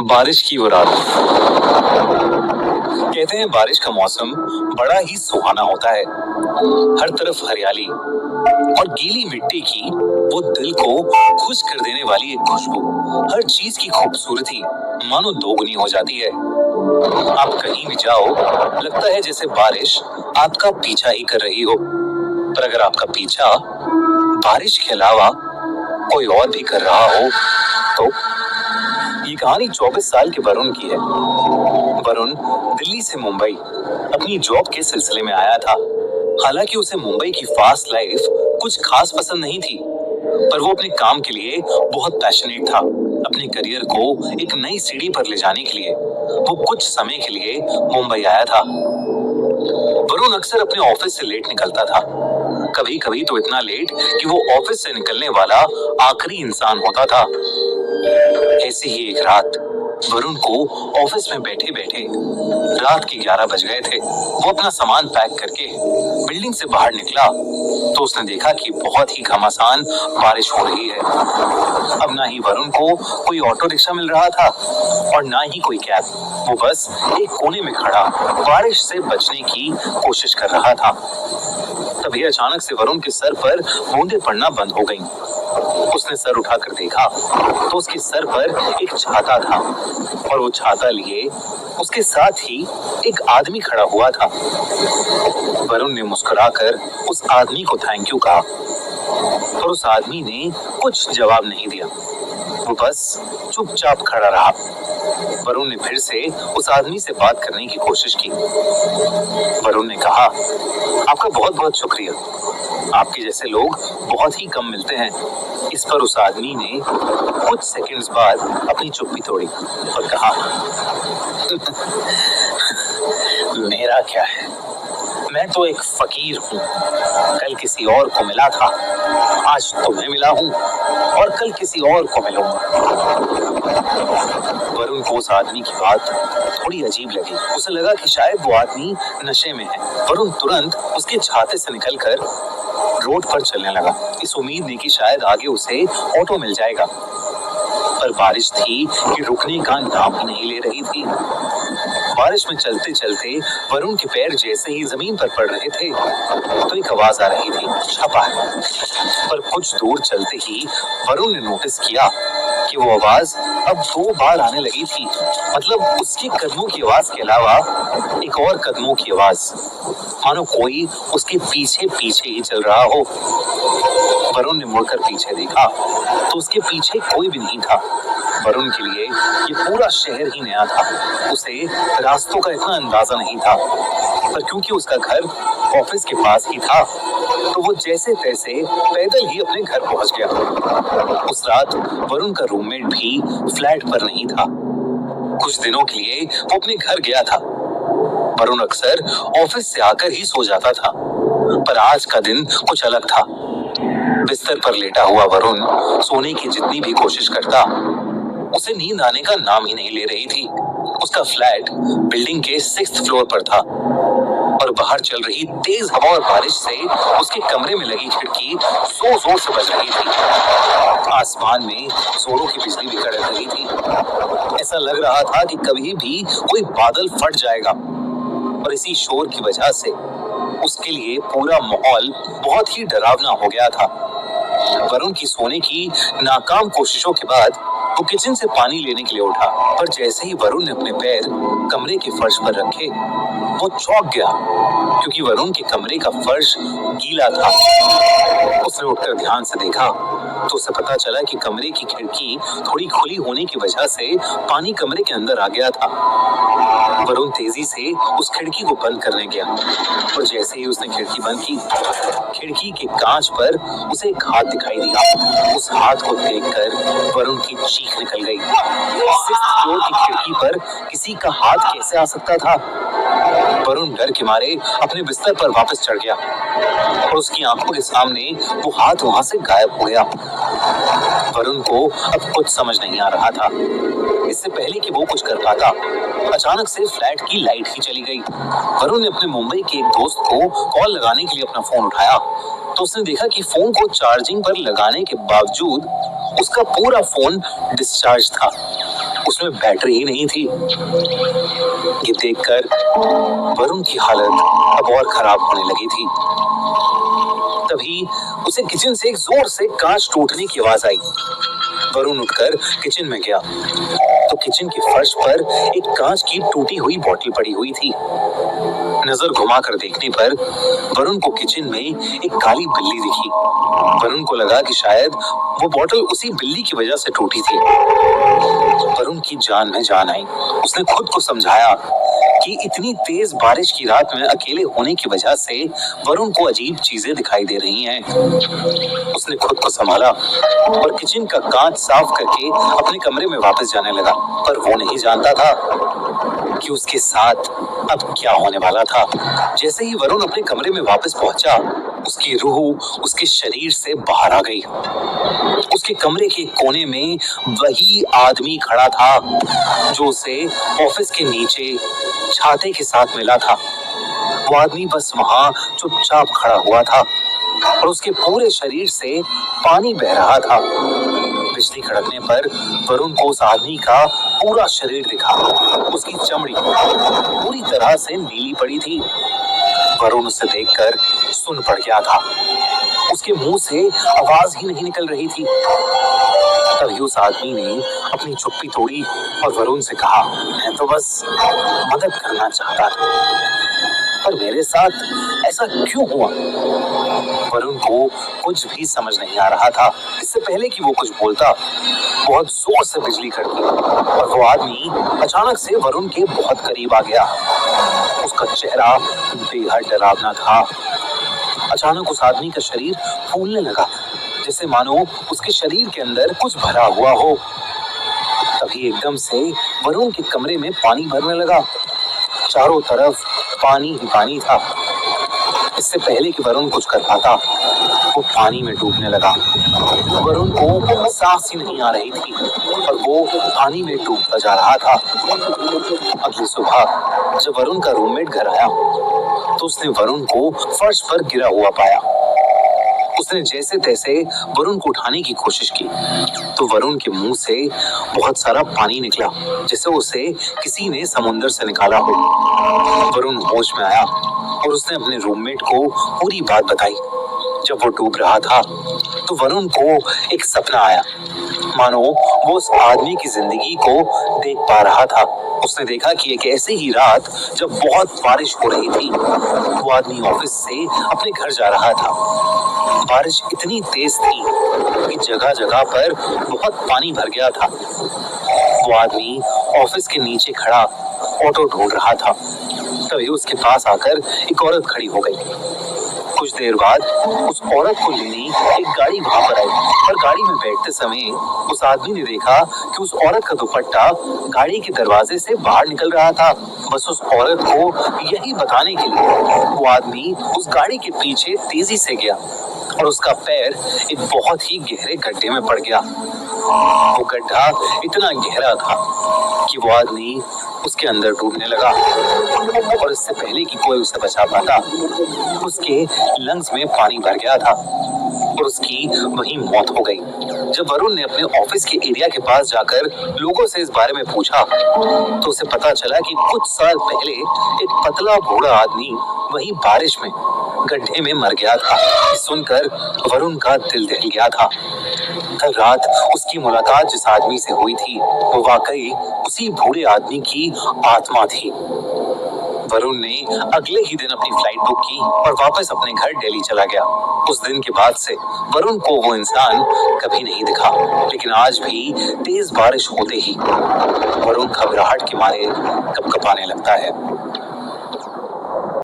बारिश की वो रात। कहते हैं बारिश का मौसम बड़ा ही सुहाना होता है। हर तरफ हरियाली और गीली मिट्टी की वो दिल को खुश कर देने वाली एक खुशबू। हर चीज की खूबसूरती मानो दोगुनी हो जाती है। आप कहीं भी जाओ, लगता है जैसे बारिश आपका पीछा ही कर रही हो। पर अगर आपका पीछा बारिश के अलावा कोई और भी कर रहा हो तो। ये कहानी 24 साल के वरुण की है। वरुण दिल्ली से मुंबई अपनी जॉब के सिलसिले में आया था। हालांकि उसे मुंबई की फास्ट लाइफ कुछ खास पसंद नहीं थी, पर वो अपने काम के लिए बहुत पैशनेट था। अपने करियर को एक नई सीढ़ी पर ले जाने के लिए वो कुछ समय के लिए मुंबई आया था। वरुण अक्सर अपने ऑफिस से लेट निकलता था, कभी कभी तो इतना लेट कि वो ऑफिस से निकलने वाला आखिरी इंसान होता था। ऐसी ही एक रात वरुण को ऑफिस में बैठे बैठे रात के 11 बज गए थे। वो अपना सामान पैक करके बिल्डिंग से बाहर निकला तो उसने देखा कि बहुत ही घमासान बारिश हो रही है। अब ना ही वरुण को कोई ऑटो रिक्शा मिल रहा था और ना ही कोई कैब। वो बस एक कोने में खड़ा बारिश से बचने की कोशिश कर रहा था। तभी अचानक से वरुण के सर पर बूंदें पड़ना बंद हो गईं। उसने सर उठाकर देखा तो उसके सर पर एक छाता था और वो छाता लिए उसके साथ ही एक आदमी खड़ा हुआ था। वरुण ने मुस्कुराकर उस आदमी को थैंक यू कहा, पर उस आदमी ने कुछ जवाब नहीं दिया। वो बस चुपचाप खड़ा रहा। वरुण ने फिर से उस आदमी से बात करने की कोशिश की। वरुण ने कहा, आपका बहुत बहुत शुक्रिया, आपके जैसे लोग बहुत ही कम मिलते हैं। इस पर उस आदमी ने कुछ सेकंड्स बाद अपनी चुप्पी तोड़ी और कहा, मेरा क्या है, मैं तो एक फकीर हूँ। कल किसी और को मिला था, आज तुम्हें मिला हूँ और कल किसी और को मिलूंगा। वरुण को उस आदमी की बात थोड़ी अजीब लगी। उसे लगा कि शायद वो आदमी नशे में है। वरुण तुरंत उसके छाते से निकलकर रोड पर चलने लगा, इस उम्मीद में कि शायद आगे उसे ऑटो मिल जाएगा। पर बारिश थी कि रुकने का नाम ही नहीं ले रही थी। बारिश में चलते चलते वरुण के पैर जैसे ही जमीन पर पड़ रहे थे तो एक आवाज आ रही थी, छपा है। पर कुछ दूर चलते ही वरुण ने नोटिस किया कि वो आवाज अब 2 बार आने लगी थी। मतलब उसके कदमों की आवाज के अलावा एक और कदमों की आवाज, मानो कोई उसके पीछे पीछे ही चल रहा हो। वरुण ने मुड़कर पीछे देखा तो उसके पीछे कोई भी नहीं था। वरुण के लिए ये पूरा शहर ही नया था। उसे रास्तों का इतना अंदाजा नहीं था, पर क्योंकि उसका घर ऑफिस के पास ही था तो वो जैसे तैसे पैदल ही अपने घर पहुंच गया। उस रात वरुण का रूममेट भी फ्लैट पर नहीं था। कुछ दिनों के लिए वो अपने घर गया था। वरुण अक्सर ऑफिस से आकर ही सो जाता था, पर आज का दिन कुछ अलग था। बिस्तर पर लेटा हुआ वरुण सोने की जितनी भी कोशिश करता, उसे नींद आने का नाम ही नहीं ले रही थी। उसका फ्लैट बिल्डिंग के 6th फ्लोर पर था और बाहर चल रही तेज हवा और बारिश से उसके कमरे में लगी खिड़की जोर जोर से बज रही थी। आसमान में जोरों की बिजली भी कड़क रही थी। ऐसा लग रहा था कि कभी भी कोई बादल फट जाएगा। और इसी शोर की वजह से उसके लिए पूरा माहौल बहुत ही डरावना हो गया था। वरुण की सोने की नाकाम कोशिशों के बाद वो किचन से पानी लेने के लिए उठा, पर जैसे ही वरुण ने अपने पैर कमरे के फर्श पर रखे वो चौंक गया, क्योंकि वरुण के कमरे का फर्श गीला था। उसने उठकर ध्यान से देखा तो उसे पता चला कि कमरे की खिड़की थोड़ी खुली होने की वजह से पानी कमरे के अंदर आ गया था। वरुण तेजी से उस खिड़की को बंद करने गया और जैसे ही उसने खिड़की बंद की, खिड़की के कांच पर उसे एक हाथ दिखाई दिया। उस हाथ को देखकर वरुण की चीख निकल गई। 6th फ्लोर की खिड़की पर किसी का हाथ कैसे आ सकता था? वरुण डर के मारे अपने बिस्तर पर वापस चढ़ गया और उसकी आंखों के सामने वो हाथ वहां से गायब हो गया। वरुण को अब कुछ समझ नहीं आ रहा था। इससे पहले कि वो कुछ कर पाता, अचानक से फ्लैट की लाइट ही चली गई। वरुण ने अपने मुंबई के एक दोस्त को कॉल लगाने के लिए अपना फोन उठाया तो उसने देखा कि फोन को चार्जिंग पर लगाने के बावजूद उसका पूरा फोन डिस्चार्ज था। उसमें बैटरी ही नहीं थी। ये देखकर वरुण की हालत अब और खराब होने लगी थी। तभी उसे किचन से एक जोर से कांच टूटने की आवाज आई। वरुण उठकर किचन में गया तो किचन के फर्श पर एक कांच की टूटी हुई बोतल पड़ी हुई थी। नजर घुमाकर देखने पर वरुण को किचन में एक काली बिल्ली दिखी। वरुण को लगा कि शायद वो बोतल उसी बिल्ली की वजह से टूटी थी। वरुण की जान में जान आई। उसने खुद को समझाया कि इतनी तेज बारिश की रात में अकेले होने की वजह से वरुण को अजीब चीजें दिखाई दे रही हैं। उसने खुद को संभाला और किचन का कांच साफ करके अपने कमरे में वापस जाने लगा। पर वो नहीं जानता था कि उसके साथ अब क्या होने वाला था। जैसे ही वरुण अपने कमरे में वापस पहुंचा, उसकी रूह उसके शरीर से बाहर आ गई। उसके कमरे के कोने में वही आदमी खड़ा था जो उसे ऑफिस के नीचे छाते के साथ मिला था। वो आदमी बस वहां चुपचाप खड़ा हुआ था और उसके पूरे शरीर से पानी बह रहा था। बिजली कड़कने पर वरुण को उस आदमी का पूरा शरीर दिखा। उसकी चमड़ी पूरी तरह से नीली पड़ी थी। वरुण उसे देखकर सुन पड़ गया था। उसके मुंह से आवाज ही नहीं निकल रही थी। तभी उस आदमी ने अपनी चुप्पी तोड़ी और वरुण से कहा, मैं तो बस मदद करना चाहता था, पर मेरे साथ ऐसा क्यों हुआ? वरुण को कुछ भी समझ नहीं आ रहा था। इससे पहले कि वो कुछ बोलता, बहुत जोर से बिजली कड़की और वो आदमी अचानक से वरुण के बहुत करीब आ गया। उसका चेहरा बेहद डरावना था। अचानक उस आदमी का शरीर फूलने लगा, जैसे मानो उसके शरीर के अंदर कुछ भरा हुआ हो। तभी एकदम से वरुण के कमरे में पानी भरने लगा। चारों तरफ पानी ही पानी था। इससे पहले कि वरुण कुछ कर पाता, वो पानी में डूबने लगा। वरुण को सांस ही नहीं आ रही थी और वो पानी में डूबता जा रहा था। अगली सुबह जब वरुण का रूममेट घर आया तो उसने वरुण को फर्श पर गिरा हुआ पाया। उसने जैसे तैसे वरुण को उठाने की कोशिश की तो वरुण के मुंह से बहुत सारा पानी निकला, जैसे उसे किसी ने समुंदर से निकाला हो। वरुण होश में आया और उसने अपने रूममेट को पूरी बात बताई। जब वो डूब रहा था तो वरुण को एक सपना आया, मानो वो उस आदमी की जिंदगी को देख पा रहा था। उसने देखा कि एक ऐसी ही रात जब बहुत बारिश हो रही थी, वो आदमी ऑफिस से अपने घर जा रहा था। बारिश इतनी तेज थी कि जगह जगह पर बहुत पानी भर गया था। वो आदमी ऑफिस के नीचे खड़ा ऑटो ढूंढ रहा था। तभी उसके पास आकर एक औरत खड़ी हो गई। कुछ देर बाद उस औरत को लेने एक गाड़ी वहां पर आई, पर गाड़ी में बैठते समय उस आदमी ने देखा कि उस औरत का दुपट्टा गाड़ी के दरवाजे से बाहर निकल रहा था। बस उस औरत को यही बताने के लिए वो आदमी उस गाड़ी के पीछे तेजी से गया और उसका पैर एक बहुत ही गहरे गड्ढे में पड़ गया। वो गड्ढा इतना गहरा था कि वो आदमी उसके अंदर डूबने लगा और इससे पहले कि कोई उसे बचा पाता, उसके लंग्स में पानी भर गया था और उसकी वहीं मौत हो गई। जब वरुण ने अपने ऑफिस के एरिया के पास जाकर लोगों से इस बारे में पूछा तो उसे पता चला कि कुछ साल पहले एक पतला बूढ़ा आदमी वहीं बारिश में गड्ढे में मर गया था। सुनकर वरुण का दिल दहल गया था। कल रात उसकी मुलाकात जिस आदमी से हुई थी वो वाकई उसी बूढ़े आदमी की आत्मा थी। वरुण ने अगले ही दिन अपनी फ्लाइट बुक की और वापस अपने घर दिल्ली चला गया। उस दिन के बाद से वरुण को वो इंसान कभी नहीं दिखा, लेकिन आज भी तेज बारिश होते ही वरुण घबराहट के मारे कपकपाने लगता है।